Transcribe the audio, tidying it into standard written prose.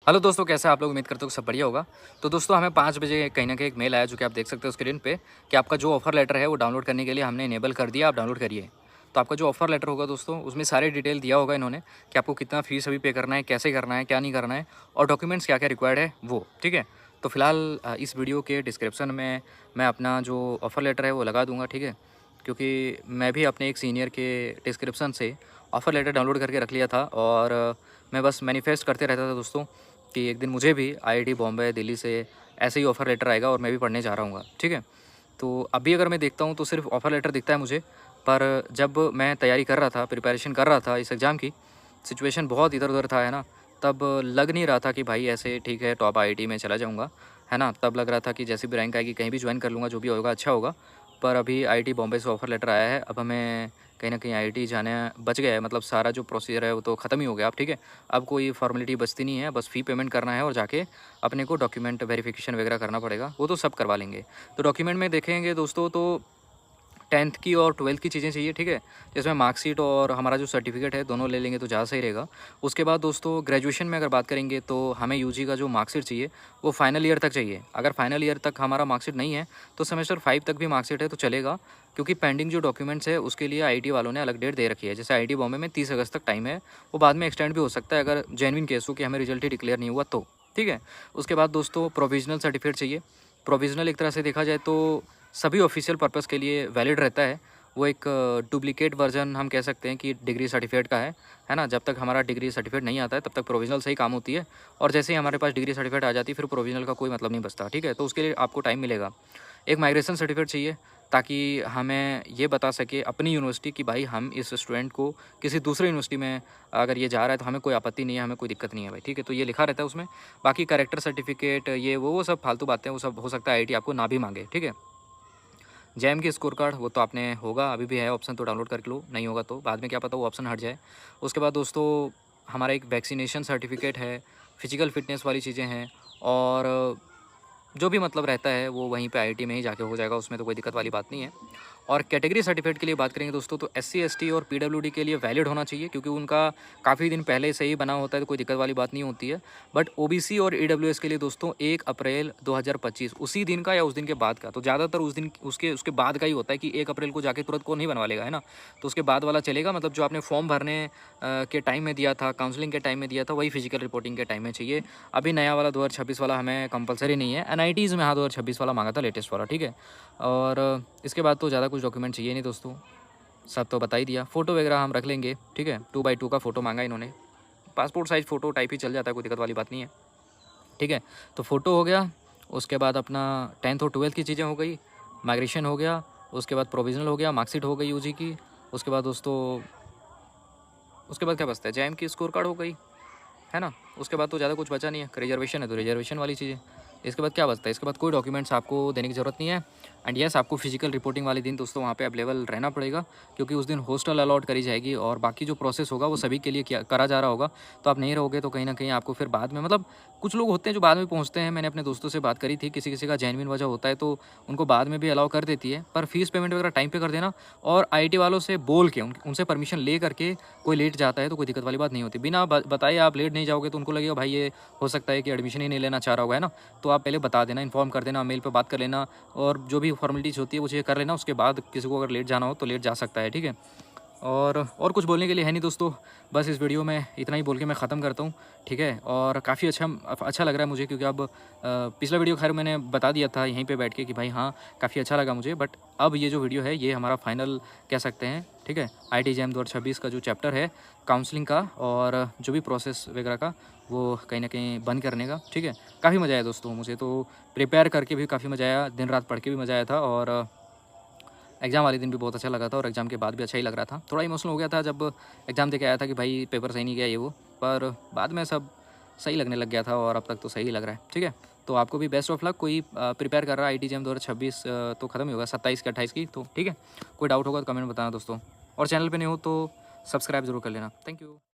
Hello दोस्तों, कैसे आप लोग? उम्मीद करते हो कि सब बढ़िया होगा। तो दोस्तों, हमें 5 बजे कहीं न कहीं एक मेल आया, जो कि आप देख सकते हो स्क्रीन पे, कि आपका जो ऑफ़र लेटर है वो डाउनलोड करने के लिए हमने इनेबल कर दिया, आप डाउनलोड करिए। तो आपका जो ऑफ़र लेटर होगा दोस्तों, उसमें सारी डिटेल दिया होगा इन्होंने कि आपको कितना फ़ीस अभी पे करना है, कैसे करना है, क्या नहीं करना है और डॉक्यूमेंट्स क्या-क्या रिक्वायर्ड है वो, ठीक है? तो फिलहाल इस वीडियो के डिस्क्रिप्शन में मैं अपना जो ऑफ़र लेटर है वो लगा दूँगा, ठीक है? क्योंकि मैं भी अपने एक सीनियर के डिस्क्रिप्शन से ऑफ़र लेटर डाउनलोड करके रख लिया था और मैं बस मैनिफेस्ट करते रहता था दोस्तों कि एक दिन मुझे भी आईआईटी बॉम्बे, दिल्ली से ऐसे ही ऑफ़र लेटर आएगा और मैं भी पढ़ने जा रहा हूँगा, ठीक है? तो अभी अगर मैं देखता हूँ तो सिर्फ़ ऑफ़र लेटर दिखता है मुझे, पर जब मैं तैयारी कर रहा था, प्रिपरेशन कर रहा था इस एग्ज़ाम की, सिचुएशन बहुत इधर-उधर था, है ना? तब लग नहीं रहा था कि भाई ऐसे ठीक है टॉप आईआईटी में चला जाऊँगा, है ना? तब लग रहा था कि जैसी भी रैंक आएगी कहीं भी जॉइन कर लूँगा, जो भी होगा अच्छा होगा। पर अभी आईआईटी बॉम्बे से ऑफ़र लेटर आया है, अब हमें कहीं न कहीं आईआईटी जाना बच गया है, मतलब सारा जो प्रोसीजर है वो तो ख़त्म ही हो गया अब, ठीक है? अब कोई फ़ॉर्मेलिटी बचती नहीं है, बस फ़ी पेमेंट करना है और जाके अपने को डॉक्यूमेंट वेरिफ़िकेशन वगैरह करना पड़ेगा, वो तो सब करवा लेंगे। तो डॉक्यूमेंट में देखेंगे दोस्तों तो 10th की और 12th की चीज़ें चाहिए, ठीक है? जिसमें मार्कशीट और हमारा जो सर्टिफ़िकेट है दोनों ले लेंगे तो ज़्यादा सही रहेगा। उसके बाद दोस्तों ग्रेजुएशन में अगर बात करेंगे तो हमें यूजी का जो मार्कशीट चाहिए वो फाइनल ईयर तक चाहिए। अगर फाइनल ईयर तक हमारा मार्कशीट नहीं है तो सेमेस्टर 5 तक भी मार्कशीट है तो चलेगा, क्योंकि पेंडिंग जो डॉक्यूमेंट्स है उसके लिए आईआईटी वालों ने अलग डेट दे रखी है। जैसे आईआईटी बॉम्बे में 30 अगस्त तक टाइम है, वो बाद में एक्सटेंड भी हो सकता है अगर जेन्युइन केस हो कि हमें रिजल्ट ही डिक्लेयर नहीं हुआ तो, ठीक है? उसके बाद दोस्तों प्रोविज़नल सर्टिफ़िकेट चाहिए। प्रोविज़नल एक तरह से देखा जाए तो सभी ऑफ़िशियल पर्पज़ के लिए वैलिड रहता है। वो एक डुप्लीकेट वर्ज़न हम कह सकते हैं कि डिग्री सर्टिफ़िकेट का है ना? जब तक हमारा डिग्री सर्टिफ़िकेट नहीं आता है तब तक प्रोविज़नल से ही काम होती है और जैसे ही हमारे पास डिग्री सर्टिफ़िकेट आ जाती है फिर प्रोविज़नल का कोई मतलब नहीं बचता, ठीक है? तो उसके लिए आपको टाइम मिलेगा। एक माइग्रेशन सर्टिफ़िकेट चाहिए ताकि हमें ये बता सके अपनी यूनिवर्सिटी कि भाई हम इस स्टूडेंट को किसी दूसरे यूनिवर्सिटी में अगर ये जा रहा है तो हमें कोई आपत्ति नहीं है, हमें कोई दिक्कत नहीं है भाई, ठीक है? तो ये लिखा रहता है उसमें। बाकी कैरेक्टर सर्टिफ़िकेट ये वो सब फालतू बातें, वो सब हो सकता है आईआईटी आपको ना भी माँगे, ठीक है? जेईई की स्कोर कार्ड वो तो आपने होगा, अभी भी है ऑप्शन तो डाउनलोड करके लो, नहीं होगा तो बाद में क्या पता वो ऑप्शन हट जाए। उसके बाद दोस्तों हमारा एक वैक्सीनेशन सर्टिफ़िकेट है, फिज़िकल फ़िटनेस वाली चीज़ें हैं और जो भी मतलब रहता है वो वहीं पे आईआईटी में ही जाके हो जाएगा, उसमें तो कोई दिक्कत वाली बात नहीं है। और कैटेगरी सर्टिफिकेट के लिए बात करेंगे दोस्तों तो एससी, एसटी और पीडब्ल्यूडी के लिए वैलिड होना चाहिए, क्योंकि उनका काफ़ी दिन पहले से ही बना होता है तो कोई दिक्कत वाली बात नहीं होती है। बट ओबीसी और ईडब्ल्यूएस के लिए दोस्तों 1 अप्रैल 2025 उसी दिन का या उस दिन के बाद का, तो ज़्यादातर उस दिन उसके उसके बाद का ही होता है कि 1 अप्रैल को जाके तुरंत को नहीं बनवा लेगा, है ना? तो उसके बाद वाला चलेगा, मतलब जो आपने फॉर्म भरने के टाइम में दिया था, काउंसलिंग के टाइम में दिया था, वही फिजिकल रिपोर्टिंग के टाइम में चाहिए। अभी नया वाला 2026 वाला हमें कंपलसरी नहीं है। एनआईटीज़ में हाँ 2026 वाला मांगा था, लेटेस्ट वाला, ठीक है? और इसके बाद तो ज़्यादा कुछ डॉक्यूमेंट चाहिए नहीं दोस्तों, सब तो बता ही दिया। फ़ोटो वगैरह हम रख लेंगे, ठीक है? 2x2 का फ़ोटो मांगा इन्होंने, पासपोर्ट साइज़ फ़ोटो टाइप ही चल जाता है, कोई दिक्कत वाली बात नहीं है, ठीक है? तो फ़ोटो हो गया, उसके बाद अपना 10th और 12th की चीज़ें हो गई, माइग्रेशन हो गया, उसके बाद प्रोविज़नल हो गया, मार्कशीट हो गई यूजी की, उसके बाद दोस्तों उसके बाद क्या बचता है? जेईई की स्कोर कार्ड हो गई, है ना? उसके बाद तो ज़्यादा कुछ बचा नहीं है। रिजर्वेशन है तो रिजर्वेशन वाली चीज़ें। इसके बाद क्या बचता है? इसके बाद कोई डॉक्यूमेंट्स आपको देने की ज़रूरत नहीं है। एंड येस, आपको फिजिकल रिपोर्टिंग वाले दिन दोस्तों वहाँ पे अवेलेबल रहना पड़ेगा, क्योंकि उस दिन हॉस्टल अलॉट करी जाएगी और बाकी जो प्रोसेस होगा वो सभी के लिए किया करा जा रहा होगा। तो आप नहीं रहोगे तो कहीं न कहीं आपको फिर बाद में, मतलब कुछ लोग होते हैं जो बाद में पहुँचते हैं। मैंने अपने दोस्तों से बात करी थी, किसी-किसी का जेन्युइन वजह होता है तो उनको बाद में भी अलाउ कर देती है। पर फीस पेमेंट वगैरह टाइम पे कर देना और आईआईटी वालों से बोल के उनसे परमिशन ले करके कोई लेट जाता है तो कोई दिक्कत वाली बात नहीं होती। बिना बताए आप लेट नहीं जाओगे तो उनको लगेगा भाई ये हो सकता है कि एडमिशन ही नहीं लेना चाह रहा होगा, है ना? तो आप पहले बता देना, इन्फॉर्म कर देना, मेल पे बात कर लेना और जो भी फॉर्मेलिटीज़ होती है वो चीज़ें कर लेना। उसके बाद किसी को अगर लेट जाना हो तो लेट जा सकता है, ठीक है? और कुछ बोलने के लिए है नहीं दोस्तों, बस इस वीडियो में इतना ही बोल के मैं ख़त्म करता हूँ, ठीक है? और काफ़ी अच्छा लग रहा है मुझे, क्योंकि अब पिछला वीडियो खैर मैंने बता दिया था यहीं पे बैठ के कि भाई हाँ, काफ़ी अच्छा लगा मुझे, बट अब ये जो वीडियो है ये हमारा फाइनल कह सकते हैं, ठीक है? आईआईटी जेईई 2026 का जो चैप्टर है काउंसलिंग का और जो भी प्रोसेस वगैरह का, वो कहीं न कहीं बंद करने का, ठीक है? काफ़ी मज़ा आया दोस्तों मुझे तो, प्रिपेयर करके भी काफ़ी मज़ा आया, दिन-रात पढ़ के भी मज़ा आया था और एग्ज़ाम वाले दिन भी बहुत अच्छा लगा था और एग्ज़ाम के बाद भी अच्छा ही लग रहा था। थोड़ा इमोशनल हो गया था जब एग्ज़ाम दे के आया था कि भाई पेपर सही नहीं गया ये वो, पर बाद में सब सही लगने लग गया था और अब तक तो सही लग रहा है, ठीक है? तो आपको भी बेस्ट ऑफ लक। कोई प्रिपेयर कर रहा है आईआईटी जेईई 2026 तो ख़त्म ही होगा 27 की 28 की, तो ठीक है? कोई डाउट होगा तो कमेंट में बताना दोस्तों, और चैनल पे नहीं हो तो सब्सक्राइब ज़रूर कर लेना। Thank you.